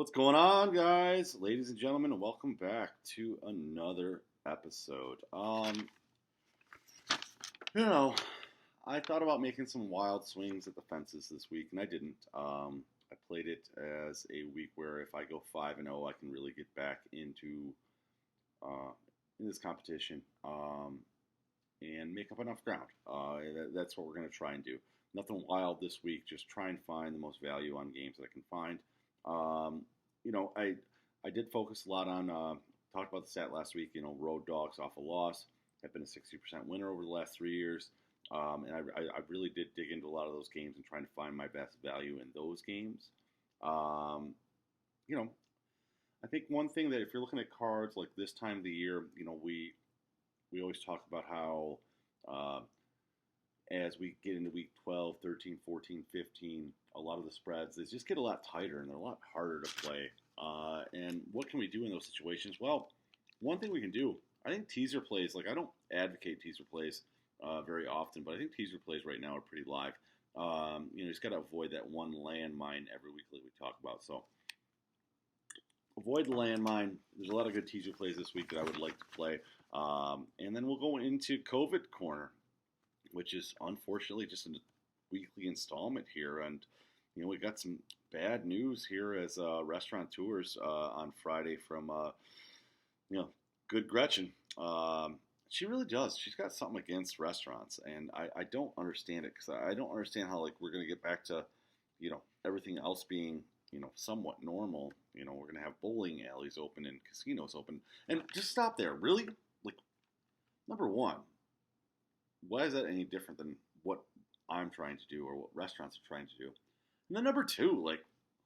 What's going on, guys, ladies and gentlemen, and welcome back to another episode. You know, I thought about making some wild swings at the fences this week, and I didn't. I played it as a week where if I go 5-0, I can really get back into in this competition and make up enough ground. That's what we're going to try and do. Nothing wild this week. Just try and find the most value on games that I can find. I did focus a lot on talked about the stat last week. Road dogs off a loss have been a 60% winner over the last 3 years, and I really did dig into a lot of those games and trying to find my best value in those games. You know, I think one thing that if you're looking at cards like this time of the year, we always talk about how as we get into week 12, 13, 14, 15, a lot of the spreads, they just get a lot tighter and they're a lot harder to play. And what can we do in those situations? Well, one thing we can do, I think teaser plays, I don't advocate teaser plays very often, but I think teaser plays right now are pretty live. You just got to avoid that one landmine every week that we talk about. So avoid the landmine. There's a lot of good teaser plays this week that I would like to play. And then we'll go into COVID Corner, which is unfortunately just a weekly installment here. And, we got some bad news here as restaurateurs on Friday from, Good Gretchen. She really does. She's got something against restaurants, and I don't understand it because I don't understand how, we're going to get back to, everything else being, somewhat normal. We're going to have bowling alleys open and casinos open. And just stop there. Really? Number one, why is that any different than what I'm trying to do or what restaurants are trying to do? And then number two,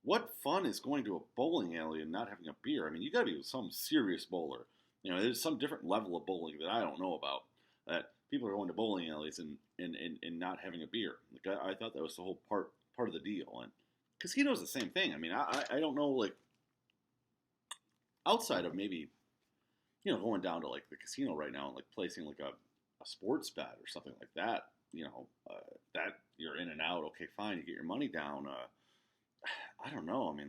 what fun is going to a bowling alley and not having a beer? I mean, you got to be some serious bowler. There's some different level of bowling that I don't know about, that people are going to bowling alleys and not having a beer. I thought that was the whole part of the deal. And casinos the same thing. I mean, I don't know, outside of maybe, going down to the casino right now and placing a sports bet or something like that, that you're in and out, okay, fine, you get your money down. I don't know. I mean,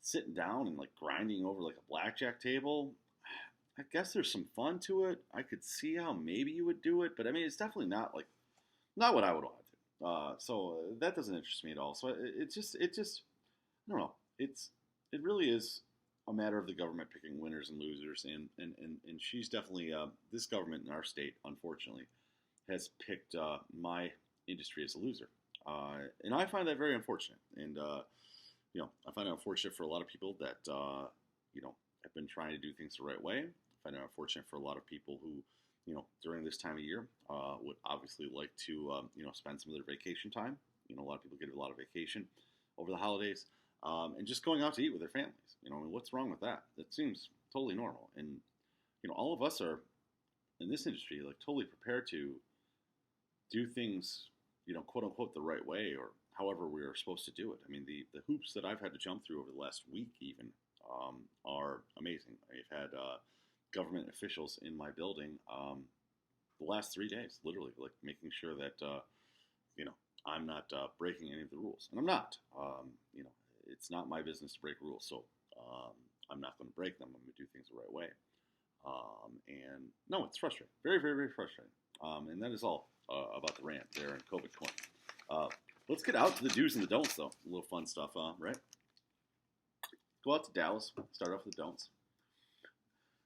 sitting down and grinding over a blackjack table, I guess there's some fun to it. I could see how maybe you would do it, but I mean, it's definitely not not what I would want to do. So that doesn't interest me at all. So it just, I don't know. It really is a matter of the government picking winners and losers, and she's definitely this government in our state, unfortunately, has picked my industry as a loser, and I find that very unfortunate. And I find it unfortunate for a lot of people that have been trying to do things the right way. I find it unfortunate for a lot of people who during this time of year would obviously like to spend some of their vacation time. A lot of people get a lot of vacation over the holidays. And just going out to eat with their families. What's wrong with that? That seems totally normal. And, all of us are in this industry, totally prepared to do things, quote unquote, the right way or however we are supposed to do it. I mean, the hoops that I've had to jump through over the last week even are amazing. I've had government officials in my building the last 3 days, literally, making sure that, I'm not breaking any of the rules. And I'm not. It's not my business to break rules, so I'm not going to break them. I'm going to do things the right way. And no, it's frustrating. Very, very, very frustrating. And that is all about the rant there in COVID Corner. Let's get out to the do's and the don'ts, though. A little fun stuff, right? Go out to Dallas. Start off with the don'ts.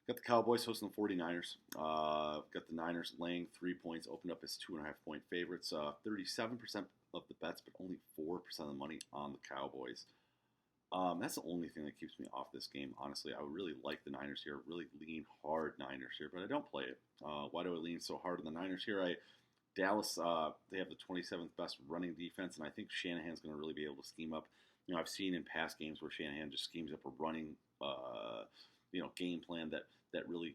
Got the Cowboys hosting the 49ers. Got the Niners laying 3 points, opened up as 2.5-point favorites. 37% of the bets, but only 4% of the money on the Cowboys. That's the only thing that keeps me off this game, honestly. I would really like the Niners here, really lean hard Niners here, but I don't play it. Why do I lean so hard on the Niners here? Dallas, they have the 27th best running defense, and I think Shanahan's going to really be able to scheme up. I've seen in past games where Shanahan just schemes up a running game plan that really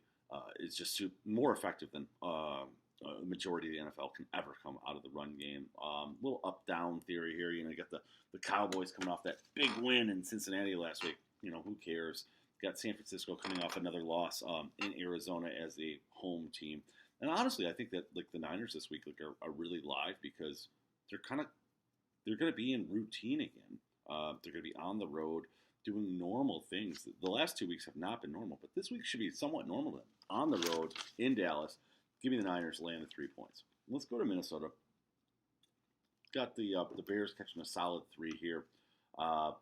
is just more effective than the majority of the NFL can ever come out of the run game. Little up-down theory here. You got the Cowboys coming off that big win in Cincinnati last week. Who cares? Got San Francisco coming off another loss in Arizona as a home team. And honestly, I think that the Niners this week are really live because they're going to be in routine again. They're going to be on the road. doing normal things. The last 2 weeks have not been normal, but this week should be somewhat normal then. On the road in Dallas, give me the Niners laying the 3 points. Let's go to Minnesota. Got the Bears catching a solid 3 here. 56%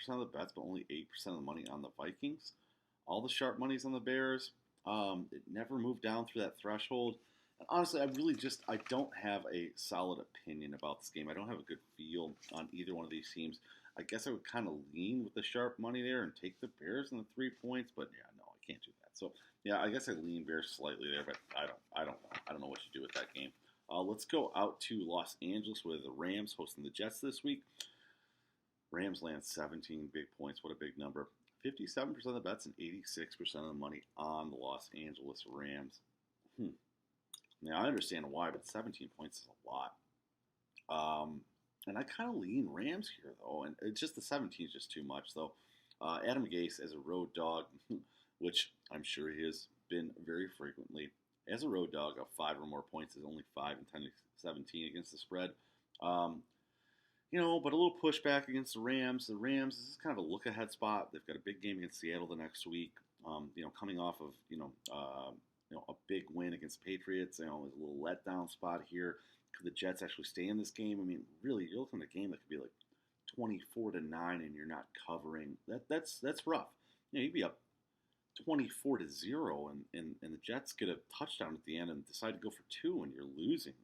of the bets, but only 8% of the money on the Vikings. All the sharp money's on the Bears. It never moved down through that threshold. And honestly, I don't have a solid opinion about this game. I don't have a good feel on either one of these teams. I guess I would kind of lean with the sharp money there and take the Bears in the 3 points, but yeah, no, I can't do that. So yeah, I guess I lean Bears slightly there, but I don't know what to do with that game. Let's go out to Los Angeles with the Rams hosting the Jets this week. Rams land 17 big points. What a big number. 57% of the bets and 86% of the money on the Los Angeles Rams. Now, I understand why, but 17 points is a lot. And I kind of lean Rams here, though. And it's just the 17 is just too much, though. Adam Gase as a road dog, which I'm sure he has been very frequently. As a road dog, 5 or more points is only 5 and 10 to 17 against the spread. But a little pushback against the Rams. The Rams, this is kind of a look-ahead spot. They've got a big game against Seattle the next week. Coming off of, a big win against Patriots. There's a little letdown spot here. Could the Jets actually stay in this game? I mean, really, you're looking at a game that could be like 24-9 and you're not covering. That's rough. You'd be up 24-0 and the Jets get a touchdown at the end and decide to go for 2 and you're losing.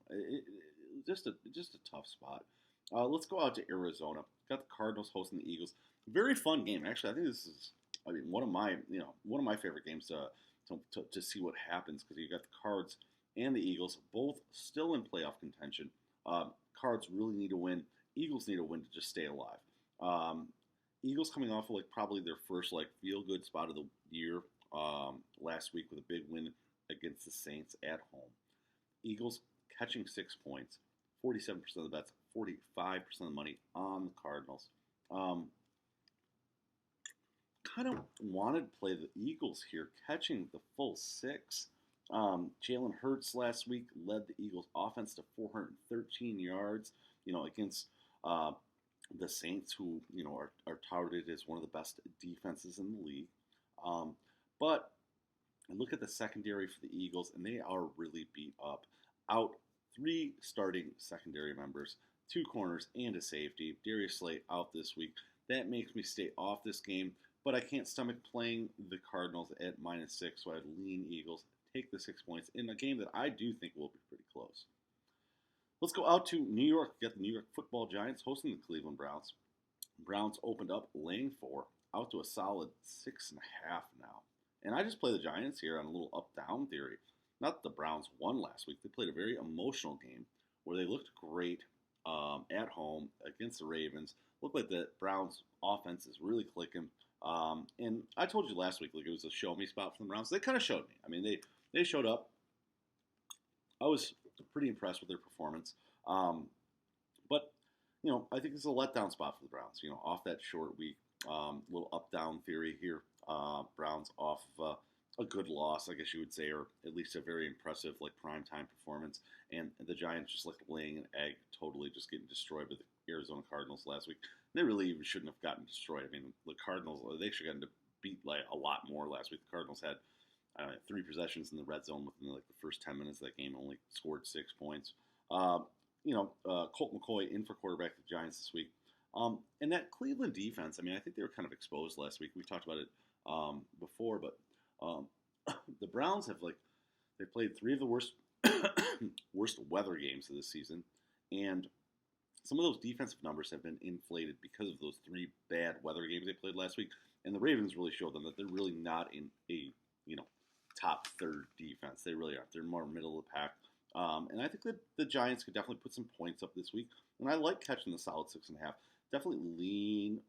Just a tough spot. Let's go out to Arizona. Got the Cardinals hosting the Eagles. Very fun game, actually. I think this is, one of my favorite games to see what happens because you got the Cards and the Eagles both still in playoff contention. Cards really need to win. Eagles need to win to just stay alive. Eagles coming off of probably their first feel-good spot of the year last week with a big win against the Saints at home. Eagles catching 6 points, 47% of the bets, 45% of the money on the Cardinals. Kind of wanted to play the Eagles here, catching the full 6. Jalen Hurts last week led the Eagles offense to 413 yards, against the Saints, who, are touted as one of the best defenses in the league. But I look at the secondary for the Eagles, and they are really beat up. Out 3 starting secondary members, 2 corners, and a safety. Darius Slay out this week. That makes me stay off this game, but I can't stomach playing the Cardinals at -6, so I'd lean Eagles, take the 6 points in a game that I do think will be pretty close. Let's go out to New York. Get the New York Football Giants hosting the Cleveland Browns. Browns opened up laying 4, out to a solid 6.5 now. And I just play the Giants here on a little up-down theory. Not that the Browns won last week. They played a very emotional game where they looked great at home against the Ravens. Looked like the Browns' offense is really clicking. And I told you last week it was a show-me spot for the Browns. They kind of showed me. I mean, they showed up. I was pretty impressed with their performance. But, I think this is a letdown spot for the Browns. Off that short week, little up-down theory here. Browns off a good loss, I guess you would say, or at least a very impressive primetime performance. And the Giants just laying an egg, totally just getting destroyed by the Arizona Cardinals last week. They really even shouldn't have gotten destroyed. I mean, the Cardinals, they should have gotten to beat a lot more last week. The Cardinals had 3 possessions in the red zone within the first 10 minutes of that game, only scored 6 points. Colt McCoy in for quarterback for the Giants this week. And that Cleveland defense, I think they were kind of exposed last week. We talked about it before, but the Browns have they played 3 of the worst worst weather games of this season, and some of those defensive numbers have been inflated because of those 3 bad weather games they played last week. And the Ravens really showed them that they're really not in a top third defense. They really aren't. They're more middle of the pack. And I think that the Giants could definitely put some points up this week. And I like catching the solid 6.5. Definitely lean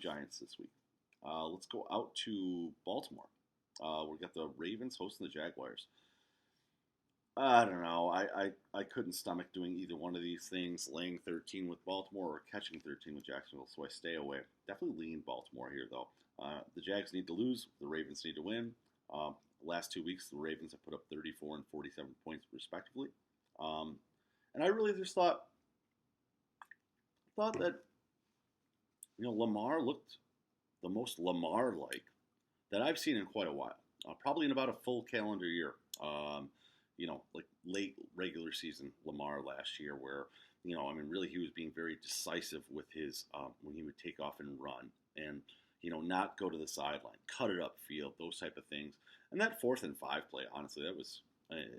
Giants this week. Let's go out to Baltimore. We've got the Ravens hosting the Jaguars. I don't know. I couldn't stomach doing either one of these things, laying 13 with Baltimore or catching 13 with Jacksonville, so I stay away. Definitely lean Baltimore here, though. The Jags need to lose. The Ravens need to win. Last 2 weeks, the Ravens have put up 34 and 47 points, respectively. And I really just thought that Lamar looked the most Lamar-like that I've seen in quite a while. Probably in about a full calendar year. Like late regular season Lamar last year, where really he was being very decisive with his when he would take off and run, and not go to the sideline, cut it up field, those type of things. And that 4th and 5 play, honestly, that was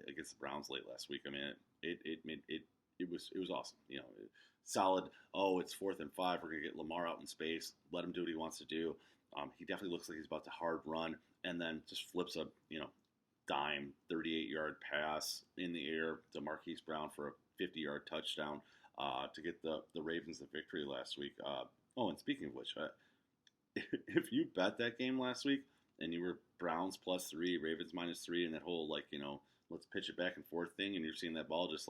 against the Browns late last week. I mean, it was awesome. Solid. Oh, it's 4th and 5. We're gonna get Lamar out in space. Let him do what he wants to do. He definitely looks like he's about to hard run, and then just flips a dime 38-yard pass in the air to Marquise Brown for a 50-yard touchdown to get the Ravens the victory last week. And speaking of which, if you bet that game last week and you were Browns +3, Ravens -3, and that whole let's pitch it back and forth thing, and you're seeing that ball just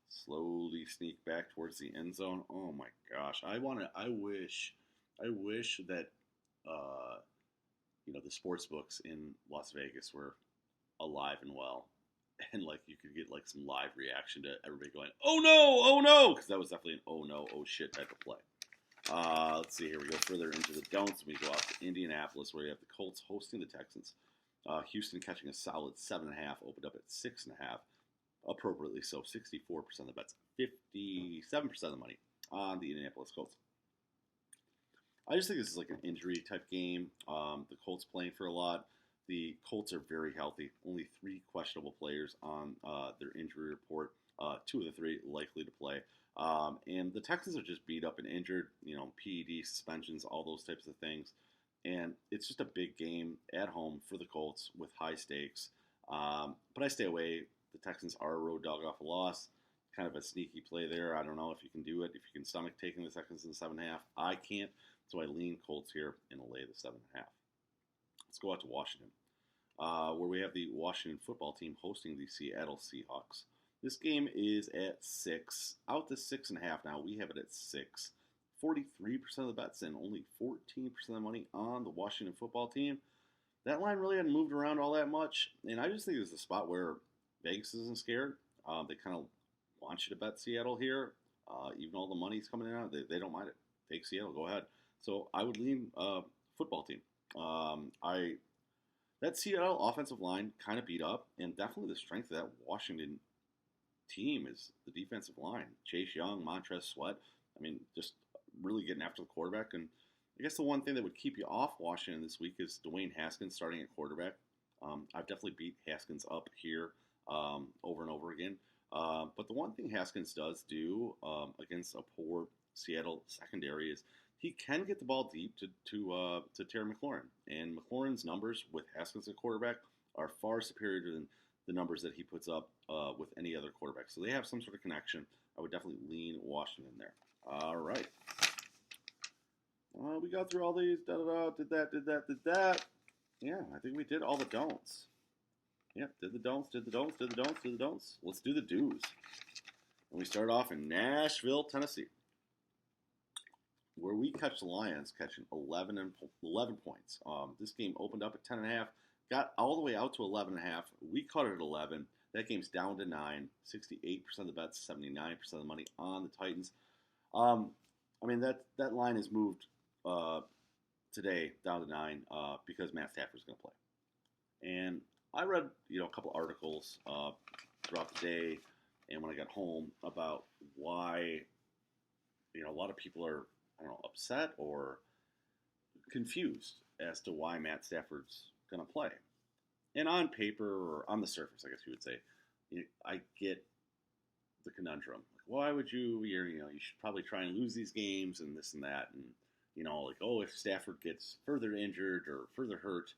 slowly sneak back towards the end zone. Oh my gosh, I wish that the sports books in Las Vegas were alive and well, and you could get some live reaction to everybody going, oh no, because that was definitely an oh no, oh shit type of play. Let's see here. We go further into the don'ts. We go out to Indianapolis, where you have the Colts hosting the Texans. Houston catching a solid 7.5, opened up at 6.5, appropriately so. 64% of the bets, 57% of the money on the Indianapolis Colts. I just think this is an injury type game. The Colts playing for a lot. The Colts are very healthy. Only 3 questionable players on their injury report. 2 of the 3 likely to play. And the Texans are just beat up and injured, PED, suspensions, all those types of things. And it's just a big game at home for the Colts with high stakes. But I stay away. The Texans are a road dog off a loss. Kind of a sneaky play there. I don't know if you can do it, if you can stomach taking the Texans in 7.5. I can't. So I lean Colts here and lay the 7.5. Let's go out to Washington, where we have the Washington football team hosting the Seattle Seahawks. This game is at 6, out to 6.5 now. We have it at 6. 43% of the bets and only 14% of the money on the Washington football team. That line really hadn't moved around all that much, and I just think it's a spot where Vegas isn't scared. They kind of want you to bet Seattle here, even though the money's coming in. They don't mind it. Take Seattle, go ahead. So I would lean football team. That Seattle offensive line kind of beat up, and definitely the strength of that Washington team is the defensive line. Chase Young, Montrez Sweat. Just really getting after the quarterback. And I guess the one thing that would keep you off Washington this week is Dwayne Haskins starting at quarterback. I've definitely beat Haskins up here over and over again. But the one thing Haskins does do against a poor Seattle secondary is he can get the ball deep to Terry McLaurin. And McLaurin's numbers with Haskins at quarterback are far superior than the numbers that he puts up with any other quarterback. So they have some sort of connection. I would definitely lean Washington there. All right. We got through all these. Did that. Yeah, I think we did all the don'ts. Yep, did the don'ts. Let's do the do's. And we start off in Nashville, Tennessee, where we catch the Lions catching 11 points. This game opened up at 10.5, got all the way out to 11.5. We caught it at 11. That game's down to 9. 68% of the bets, 79% of the money on the Titans. That line has moved today down to 9 because Matt Stafford's going to play. And I read a couple articles throughout the day and when I got home about why a lot of people are upset or confused as to why Matt Stafford's going to play. And on paper, or on the surface, I guess you would say, I get the conundrum. Why would you should probably try and lose these games and this and that. And, if Stafford gets further injured or further hurt,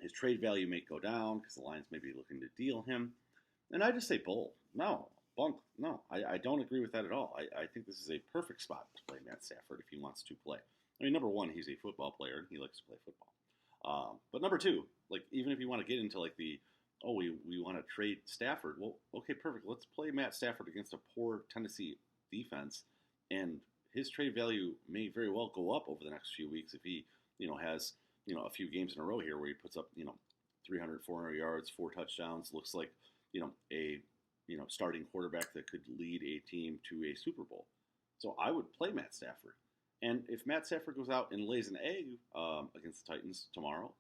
his trade value may go down because the Lions may be looking to deal him. And I just say bull. No. Bunk. No, I don't agree with that at all. I think this is a perfect spot to play Matt Stafford if he wants to play. Number one, he's a football player and he likes to play football. But number two, even if you want to get into we want to trade Stafford, well, okay, perfect. Let's play Matt Stafford against a poor Tennessee defense, and his trade value may very well go up over the next few weeks if he, has, a few games in a row here where he puts up, 300, 400 yards, 4 touchdowns, looks like, a starting quarterback that could lead a team to a Super Bowl. So I would play Matt Stafford. And if Matt Stafford goes out and lays an egg against the Titans tomorrow,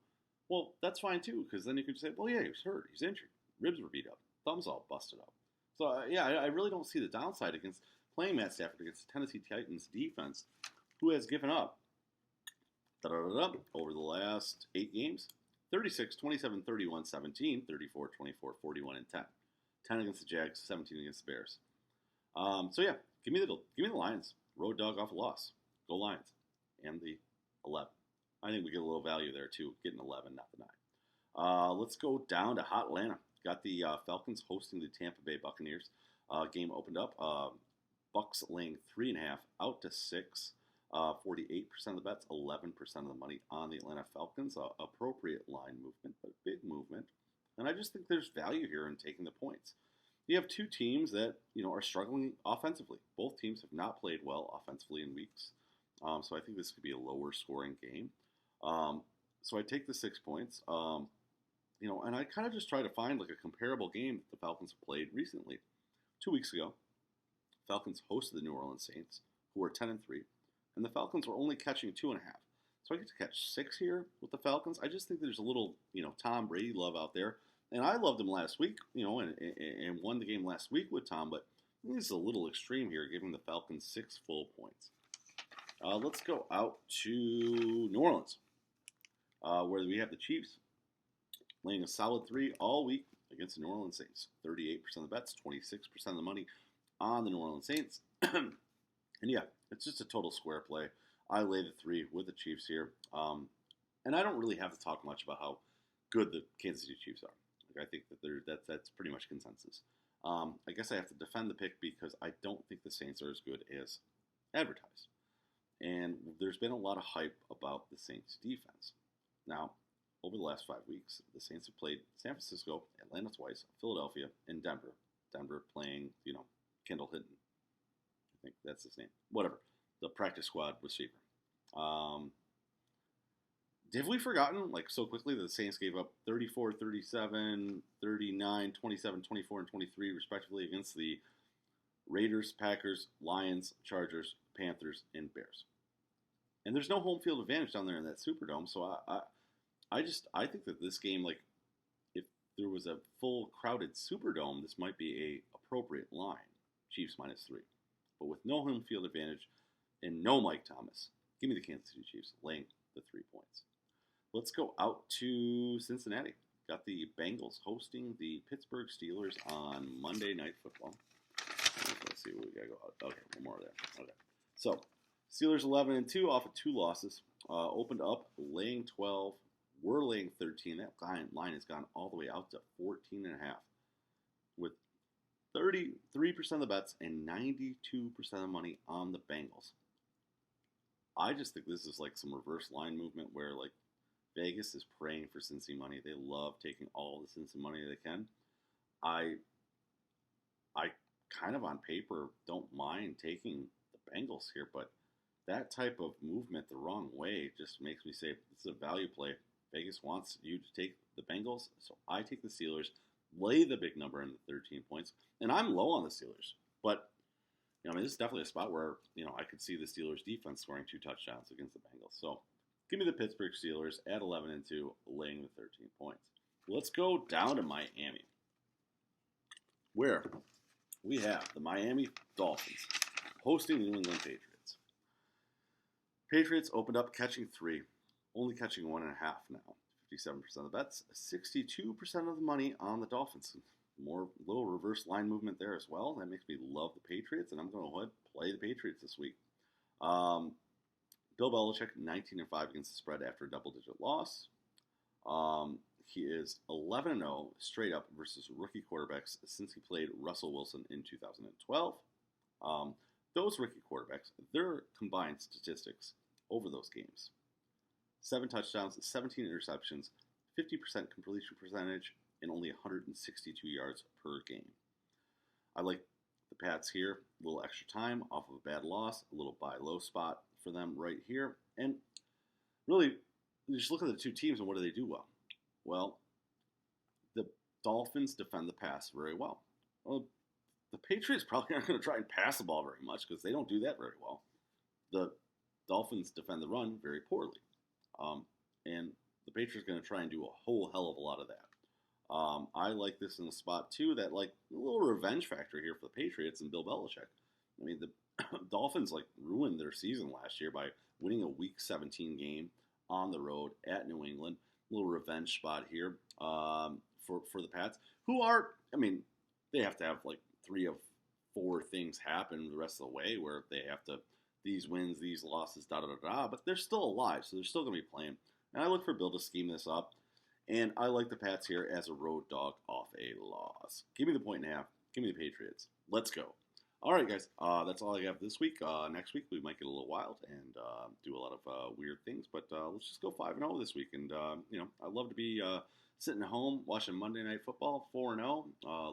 well, that's fine too, because then you could say, well, yeah, he was hurt, he's injured, ribs were beat up, thumbs all busted up. So, yeah, I really don't see the downside against playing Matt Stafford against the Tennessee Titans defense, who has given up over the last 8 games, 36, 27, 31, 17, 34, 24, 41, and 10. 10 against the Jags, 17 against the Bears. So yeah, give me the Lions. Road dog off a loss. Go Lions. And the 11. I think we get a little value there too, getting 11, not the 9. Let's go down to hot Atlanta. Got the Falcons hosting the Tampa Bay Buccaneers. Game opened up. Bucks laying 3.5 out to 6. 48% of the bets, 11% of the money on the Atlanta Falcons. Appropriate line movement, but big movement. And I just think there's value here in taking the points. You have two teams that are struggling offensively. Both teams have not played well offensively in weeks. So I think this could be a lower scoring game. So I take the 6 points. And I kind of just try to find like a comparable game that the Falcons have played recently. 2 weeks ago, Falcons hosted the New Orleans Saints, who are 10-3. And the Falcons were only catching 2.5. So I get to catch 6 here with the Falcons. I just think there's a little, Tom Brady love out there. And I loved him last week, and won the game last week with Tom. But I think this is a little extreme here, giving the Falcons 6 full points. Let's go out to New Orleans, where we have the Chiefs laying a solid 3 all week against the New Orleans Saints. 38% of the bets, 26% of the money on the New Orleans Saints. And yeah, it's just a total square play. I lay the 3 with the Chiefs here. And I don't really have to talk much about how good the Kansas City Chiefs are. Like, I think that that's pretty much consensus. I guess I have to defend the pick because I don't think the Saints are as good as advertised. And there's been a lot of hype about the Saints defense. Now, over the last 5 weeks, the Saints have played San Francisco, Atlanta twice, Philadelphia, and Denver. Denver playing, Kendall Hinton. I think that's his name. Whatever. The practice squad receiver. Have we forgotten, so quickly, that the Saints gave up 34, 37, 39, 27, 24, and 23, respectively, against the Raiders, Packers, Lions, Chargers, Panthers, and Bears. And there's no home field advantage down there in that Superdome, so I think that this game, if there was a full crowded Superdome, this might be a appropriate line. Chiefs -3. But with no home field advantage and no Mike Thomas, give me the Kansas City Chiefs laying the 3 points. Let's go out to Cincinnati. Got the Bengals hosting the Pittsburgh Steelers on Monday Night Football. Let's see what we got to go out. Okay, one more there. Okay. So, Steelers 11-2 off of 2 losses. Opened up laying 12. We're laying 13. That line has gone all the way out to 14.5. With 33% of the bets and 92% of the money on the Bengals. I just think this is some reverse line movement where Vegas is praying for Cincy money. They love taking all the Cincy money they can. I kind of on paper don't mind taking the Bengals here, but that type of movement the wrong way just makes me say this is a value play. Vegas wants you to take the Bengals, so I take the Steelers, lay the big number in the 13 points, and I'm low on the Steelers. But, this is definitely a spot where, I could see the Steelers defense scoring 2 touchdowns against the Bengals. So, give me the Pittsburgh Steelers at 11-2, laying the 13 points. Let's go down to Miami, where we have the Miami Dolphins hosting the New England Patriots. Patriots opened up catching 3, only catching 1.5 now. 57% of the bets, 62% of the money on the Dolphins. More little reverse line movement there as well. That makes me love the Patriots, and I'm going to go ahead and play the Patriots this week. Bill Belichick, 19-5 against the spread after a double-digit loss. He is 11-0 straight up versus rookie quarterbacks since he played Russell Wilson in 2012. Those rookie quarterbacks, their combined statistics over those games: 7 touchdowns, 17 interceptions, 50% completion percentage, and only 162 yards per game. I like the Pats here. A little extra time off of a bad loss, a little buy low spot for them right here. And really, you just look at the two teams and what do they do well? Well, the Dolphins defend the pass very well. Well, the Patriots probably aren't going to try and pass the ball very much because they don't do that very well. The Dolphins defend the run very poorly. And the Patriots are going to try and do a whole hell of a lot of that. I like this in a spot, too, that, like, a little revenge factor here for the Patriots and Bill Belichick. I mean, the Dolphins, like, ruined their season last year by winning a Week 17 game on the road at New England. A little revenge spot here for the Pats, who are, I mean, they have to have, like, 3 of 4 things happen the rest of the way where they have to, these wins, these losses, da-da-da-da, but they're still alive, so they're still going to be playing. And I look for Bill to scheme this up. And I like the Pats here as a road dog off a loss. Give me the 1.5. Give me the Patriots. Let's go. All right, guys. That's all I have this week. Next week, we might get a little wild and do a lot of weird things. But let's just go 5-0 this week. And, I'd love to be sitting at home watching Monday Night Football, 4-0,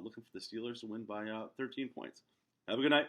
looking for the Steelers to win by 13 points. Have a good night.